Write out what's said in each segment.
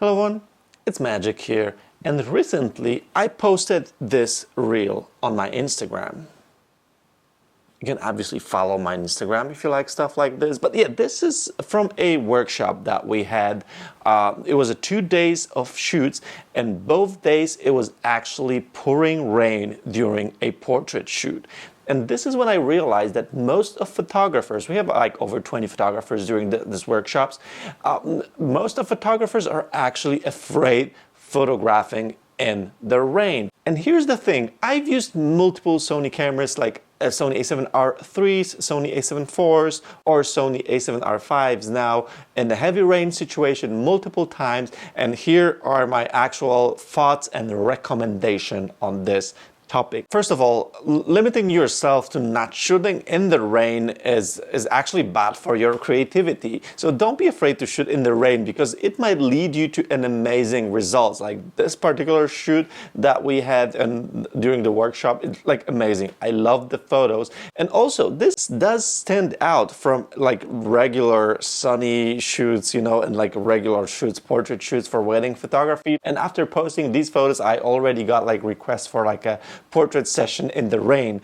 Hello everyone, it's Magic here, and recently I posted this reel on my Instagram. You can obviously follow my Instagram if you like stuff like this, but yeah, this is from a workshop that we had. It was 2 days of shoots, and both days it was actually pouring rain during a portrait shoot. And this is when I realized that most of photographers, we have like over 20 photographers during these workshops, most of photographers are actually afraid photographing in the rain. And here's the thing, I've used multiple Sony cameras like Sony A7RVs, Sony A7IVs, or Sony A7R5s now in the heavy rain situation multiple times, and here are my actual thoughts and recommendation on this topic. First of all, limiting yourself to not shooting in the rain is actually bad for your creativity. So don't be afraid to shoot in the rain because it might lead you to an amazing results. Like this particular shoot that we had during the workshop, it's like amazing. I love the photos. And also this does stand out from like regular sunny shoots, you know, and like regular shoots, portrait shoots for wedding photography. And after posting these photos, I already got like requests for like a portrait session in the rain.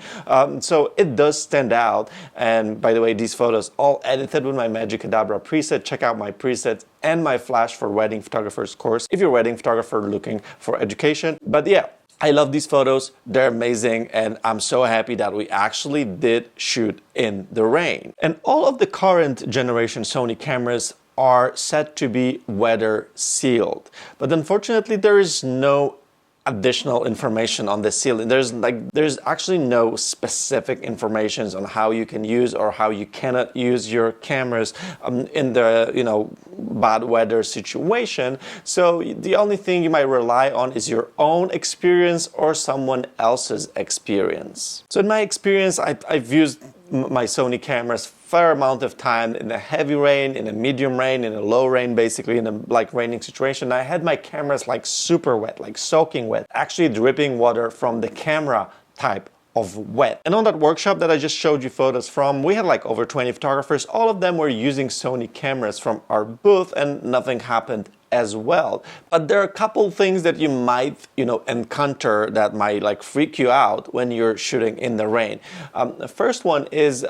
So it does stand out. And by the way, these photos all edited with my Magic Cadabra preset. Check out my presets and my Flash for Wedding Photographers course if you're a wedding photographer looking for education. But yeah, I love these photos. They're amazing, and I'm so happy that we actually did shoot in the rain. And all of the current generation Sony cameras are said to be weather sealed. But unfortunately, there is no additional information on the sealing. There's actually no specific information on how you can use or how you cannot use your cameras in the bad weather situation. So the only thing you might rely on is your own experience or someone else's experience. So in my experience, I've used my Sony cameras fair amount of time in a heavy rain, in a medium rain, in a low rain, basically in a like raining situation. I had my cameras like super wet, like soaking wet, actually dripping water from the camera type of wet. And on that workshop that I just showed you photos from, we had like over 20 photographers. All of them were using Sony cameras from our booth, and nothing happened as well. But there are a couple things that you might, encounter that might like freak you out when you're shooting in the rain. The first one is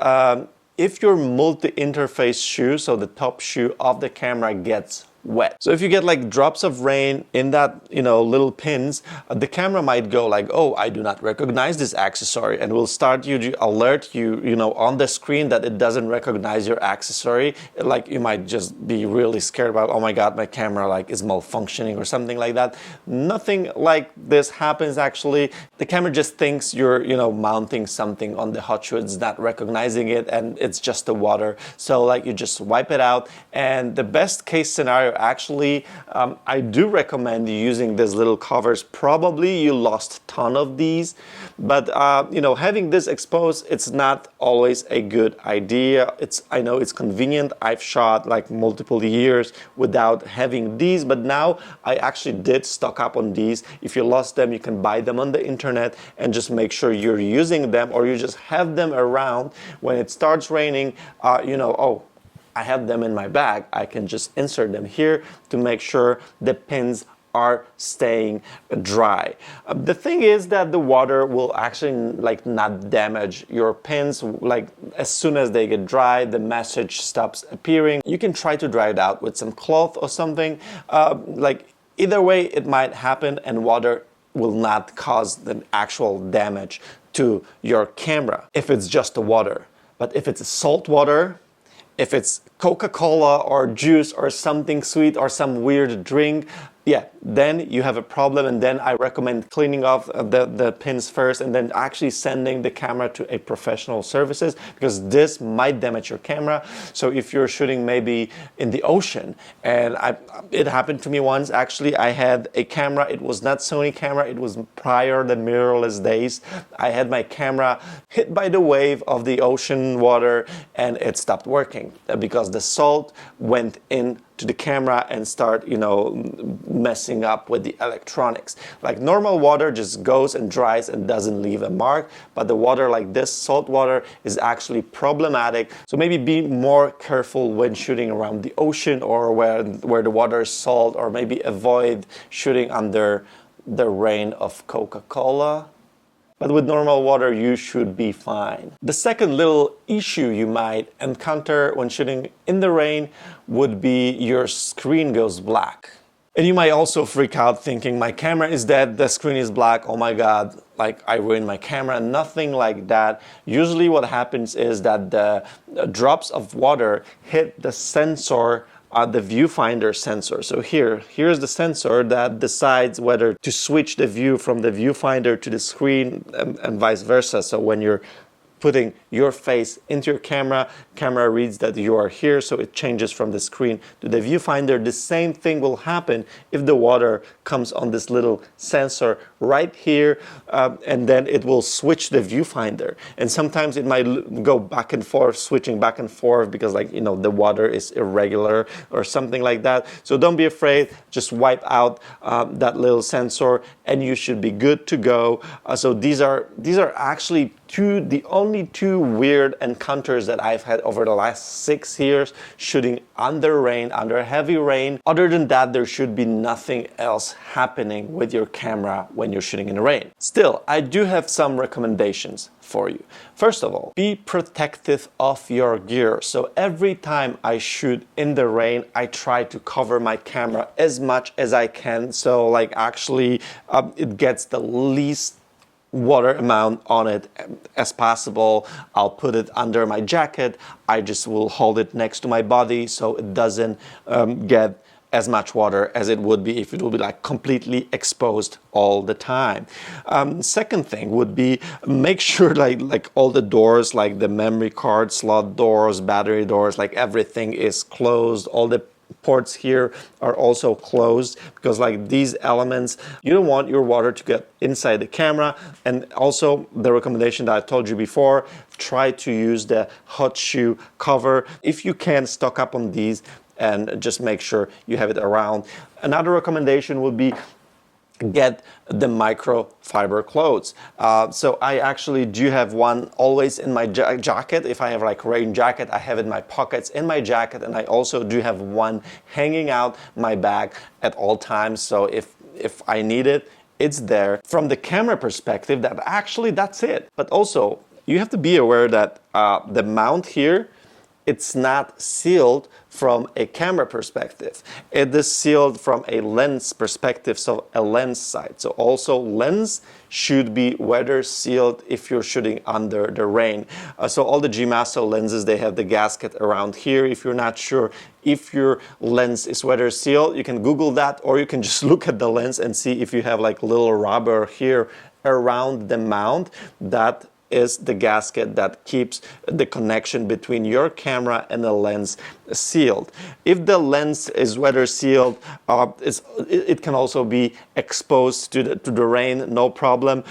if your multi-interface shoe, so the top shoe of the camera, gets wet. So if you get like drops of rain in that, little pins, the camera might go like, oh, I do not recognize this accessory, and will start to alert you, on the screen that it doesn't recognize your accessory. Like you might just be really scared about, oh my God, my camera like is malfunctioning or something like that. Nothing like this happens actually. The camera just thinks you're, mounting something on the hot shoe. It's not recognizing it, and it's just the water. So like you just wipe it out, and the best case scenario actually, I do recommend using these little covers. Probably you lost a ton of these, but having this exposed, it's not always a good idea. I know it's convenient. I've shot like multiple years without having these, but now I actually did stock up on these. If you lost them, you can buy them on the internet, and just make sure you're using them, or you just have them around when it starts raining. Oh, I have them in my bag. I can just insert them here to make sure the pins are staying dry. The thing is that the water will actually like not damage your pins. Like as soon as they get dry, the message stops appearing. You can try to dry it out with some cloth or something. Like either way, it might happen, and water will not cause the actual damage to your camera if it's just the water. But if it's salt water, if it's Coca-Cola or juice or something sweet or some weird drink, yeah, then you have a problem. And then I recommend cleaning off the pins first, and then actually sending the camera to a professional services, because this might damage your camera. So if you're shooting maybe in the ocean, and it happened to me once actually, I had a camera, it was not Sony camera, it was prior the mirrorless days. I had my camera hit by the wave of the ocean water, and it stopped working because the salt went in to the camera and start, you know, messing up with the electronics. Like normal water just goes and dries and doesn't leave a mark, but the water like this, salt water, is actually problematic. So maybe be more careful when shooting around the ocean or where the water is salt, or maybe avoid shooting under the rain of Coca-Cola. But with normal water, you should be fine. The second little issue you might encounter when shooting in the rain would be your screen goes black. And you might also freak out thinking, my camera is dead, the screen is black, oh my God, like I ruined my camera. Nothing like that. Usually what happens is that the drops of water hit the sensor, the viewfinder sensor. So here's the sensor that decides whether to switch the view from the viewfinder to the screen and vice versa. So when you're putting your face into your camera reads that you are here, so it changes from the screen to the viewfinder. The same thing will happen if the water comes on this little sensor right here, and then it will switch the viewfinder. And sometimes it might go back and forth, switching back and forth because, like, you know, the water is irregular or something like that. So don't be afraid, just wipe out that little sensor and you should be good to go. So these are actually the only two weird encounters that I've had over the last 6 years shooting under rain, under heavy rain. Other than that, there should be nothing else happening with your camera when you're shooting in the rain. Still, I do have some recommendations for you. First of all, be protective of your gear. So every time I shoot in the rain, I try to cover my camera as much as I can. So like actually it gets the least water amount on it as possible. I'll put it under my jacket. I just will hold it next to my body so it doesn't get as much water as it would be if it would be like completely exposed all the time. Second thing would be make sure like all the doors, like the memory card slot doors, battery doors, like everything is closed. All the ports here are also closed because like these elements, you don't want your water to get inside the camera. And also the recommendation that I told you before, try to use the hot shoe cover. If you can, stock up on these and just make sure you have it around. Another recommendation would be get the microfiber clothes. So I actually do have one always in my jacket. If I have like rain jacket, I have it in my pockets in my jacket, and I also do have one hanging out my bag at all times. So if I need it, it's there. From the camera perspective, that's it. But also you have to be aware that the mount here, it's not sealed from a camera perspective. It is sealed from a lens perspective, so a lens side. So also lens should be weather sealed if you're shooting under the rain. So all the G-Master lenses, they have the gasket around here. If you're not sure if your lens is weather sealed, you can Google that, or you can just look at the lens and see if you have like little rubber here around the mount. That is the gasket that keeps the connection between your camera and the lens sealed. If the lens is weather sealed, it can also be exposed to the rain, no problem.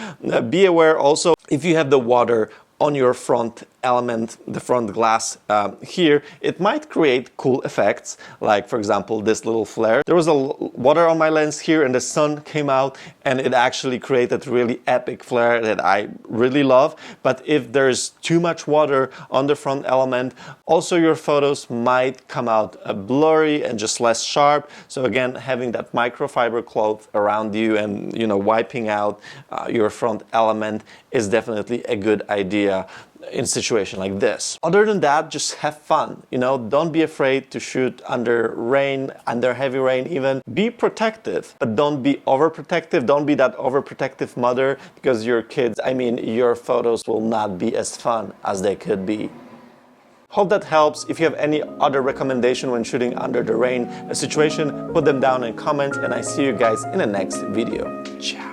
Be aware also, if you have the water on your front element, the front glass here, it might create cool effects, like for example this little flare. There was a water on my lens here and the sun came out and it actually created really epic flare that I really love. But if there's too much water on the front element, also your photos might come out blurry and just less sharp. So again, having that microfiber cloth around you and, you know, wiping out your front element is definitely a good idea in a situation like this. Other than that, just have fun. You know, don't be afraid to shoot under rain, under heavy rain even. Be protective, but don't be overprotective. Don't be that overprotective mother, because your kids, I mean, your photos will not be as fun as they could be. Hope that helps. If you have any other recommendation when shooting under the rain situation, put them down in comments, and I see you guys in the next video. Ciao.